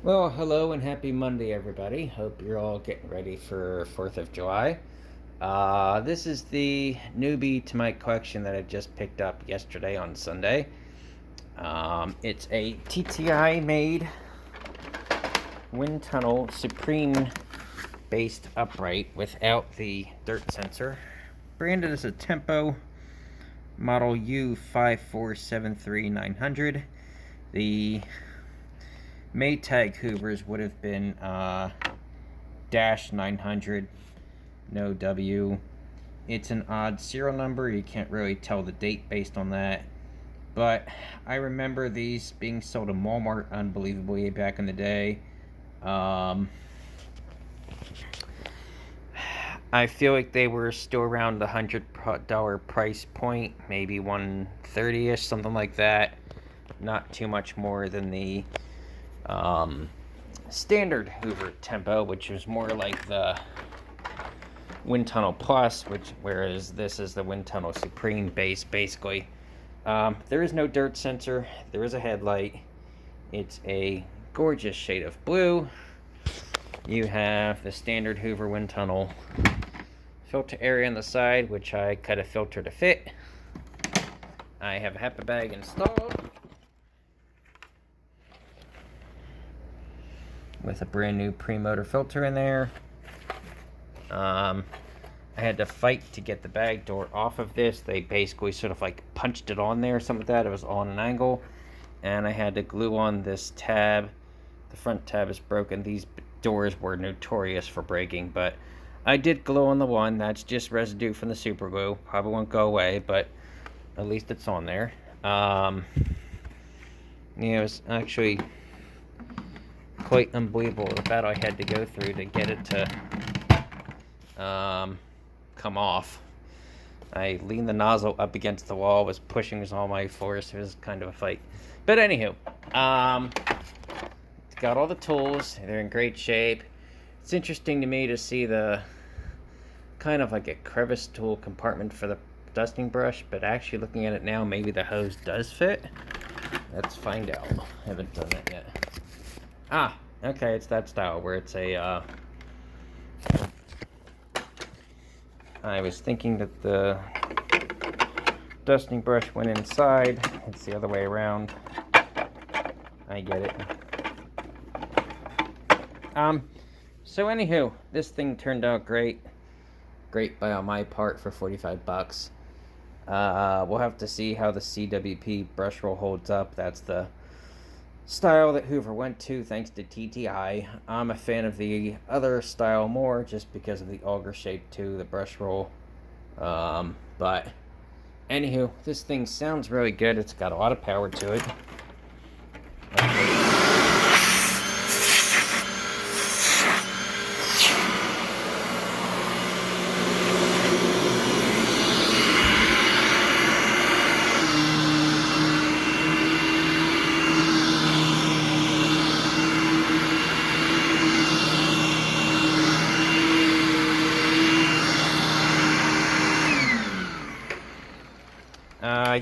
Well, hello and happy Monday, everybody. Hope you're all getting ready for 4th of July. This is the newbie to my collection that I just picked up yesterday on Sunday. It's a TTI made Windtunnel Supreme based upright without the dirt sensor. Branded as a Tempo model U5473900. The Maytag Hoovers would have been dash 900, no W. It's an odd serial number. You can't really tell the date based on that. But I remember these being sold in Walmart unbelievably back in the day. I feel like they were still around the $100 price point, maybe $130-ish, something like that. Not too much more than the standard Hoover Tempo, which is more like the Windtunnel Plus, whereas this is the Windtunnel Supreme base, basically. There is no dirt sensor. There is a headlight. It's a gorgeous shade of blue. You have the standard Hoover Windtunnel filter area on the side, which I cut a filter to fit. I have a HEPA bag installed with a brand new pre-motor filter in there. I had to fight to get the bag door off of this. They basically sort of like punched it on there, something like that. It was on an angle, and I had to glue on this tab. The front tab is broken. These doors were notorious for breaking, but I did glue on the one. That's just residue from the super glue. Probably won't go away, but at least it's on there. It was actually quite unbelievable the battle I had to go through to get it to come off. I leaned the nozzle up against the wall, was pushing with all my force. It was kind of a fight. But anywho, got all the tools. They're in great shape. It's interesting to me to see the kind of like a crevice tool compartment for the dusting brush, but actually looking at it now, maybe the hose does fit. Let's find out. I haven't done that yet. Ah, okay, it's that style where it's a, I was thinking that the dusting brush went inside. It's the other way around. I get it. So anywho, this thing turned out great. Great buy on my part for 45 bucks. We'll have to see how the CWP brush roll holds up. That's the style that Hoover went to thanks to TTI. I'm a fan of the other style more just because of the auger shape to the brush roll. But anywho, this thing sounds really good. It's got a lot of power to it.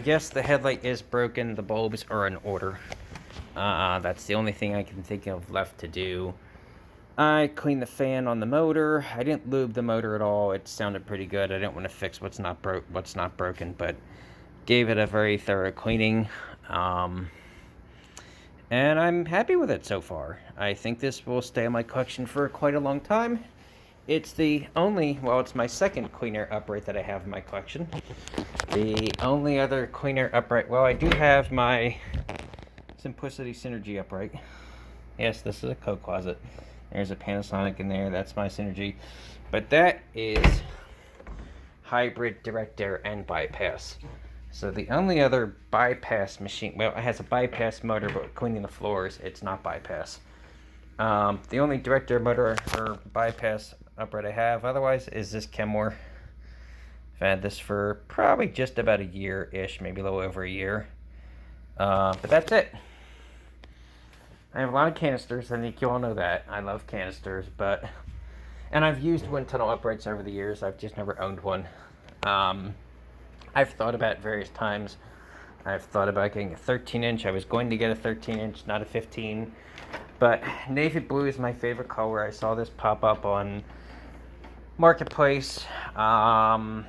Yes, the headlight is broken. The bulbs are in order. That's the only thing I can think of left to do. I cleaned the fan on the motor. I didn't lube the motor at all. It sounded pretty good. I didn't want to fix what's not broken, but gave it a very thorough cleaning. And I'm happy with it so far. I think this will stay in my collection for quite a long time. It's the only, well, it's my second cleaner upright that I have in my collection. The only other cleaner upright, well, I do have my Simplicity Synergy upright. Yes, this is a coat closet. There's a Panasonic in there. That's my Synergy. But that is hybrid, direct air, and bypass. So the only other bypass machine, well, it has a bypass motor, but cleaning the floors, it's not bypass. The only direct air motor or bypass upright I have otherwise is this Kenmore. I've had this for probably just about a year-ish, maybe a little over a year. But that's it. I have a lot of canisters. I think you all know that. I love canisters, and I've used Windtunnel uprights over the years. I've just never owned one. I've thought about various times I've thought about getting a 13-inch. I was going to get a 13-inch, not a 15. But navy blue is my favorite color. I saw this pop up on Marketplace. Back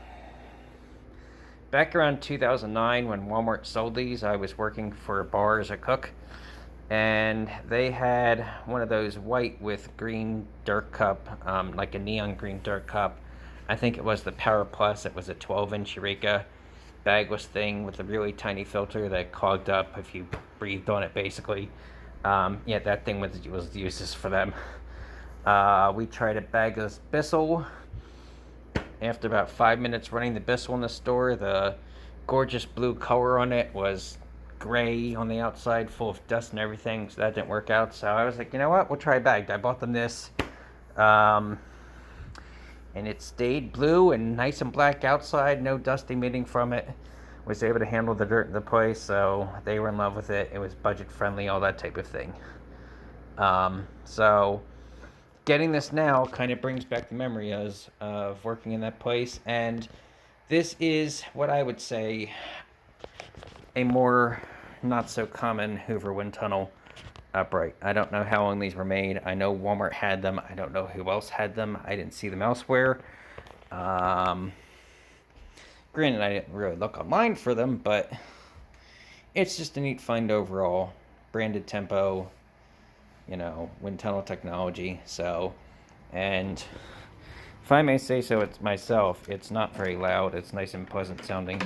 around 2009, when Walmart sold these, I was working for a bar as a cook. And they had one of those white with green dirt cup, like a neon green dirt cup. I think it was the Power Plus. It was a 12-inch Eureka bagless thing with a really tiny filter that clogged up if you breathed on it, basically. Yeah, that thing was useless for them. We tried a bagless Bissell. After about 5 minutes running the Bissell in the store, the gorgeous blue color on it was gray on the outside, full of dust and everything, so that didn't work out. So I was like, you know what, we'll try bagged. I bought them this, and it stayed blue and nice and black outside, no dust emitting from it. Was able to handle the dirt in the place, so they were in love with it. It was budget friendly, all that type of thing. So getting this now kind of brings back the memories of working in that place, and this is what I would say a more not so common Hoover wind tunnel upright. I don't know how long these were made. I know Walmart had them. I don't know who else had them. I didn't see them elsewhere. Granted, I didn't really look online for them, but it's just a neat find overall. Branded Tempo, Windtunnel Technology. So, and if I may say so, it's myself. It's not very loud. It's nice and pleasant sounding.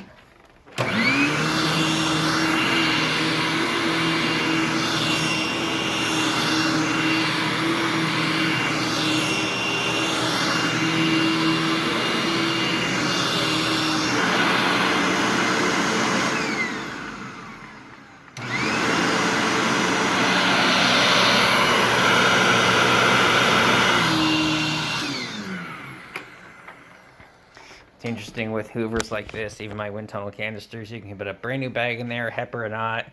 It's interesting with Hoovers like this, even my wind tunnel canisters, you can put a brand new bag in there, HEPA or not,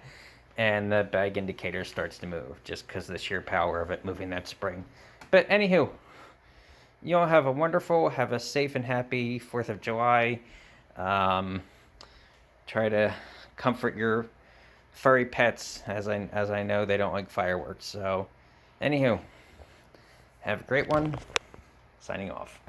and the bag indicator starts to move just because of the sheer power of it moving that spring. But anywho, you all have a safe and happy 4th of July. Try to comfort your furry pets, as I know they don't like fireworks. So, anywho, have a great one. Signing off.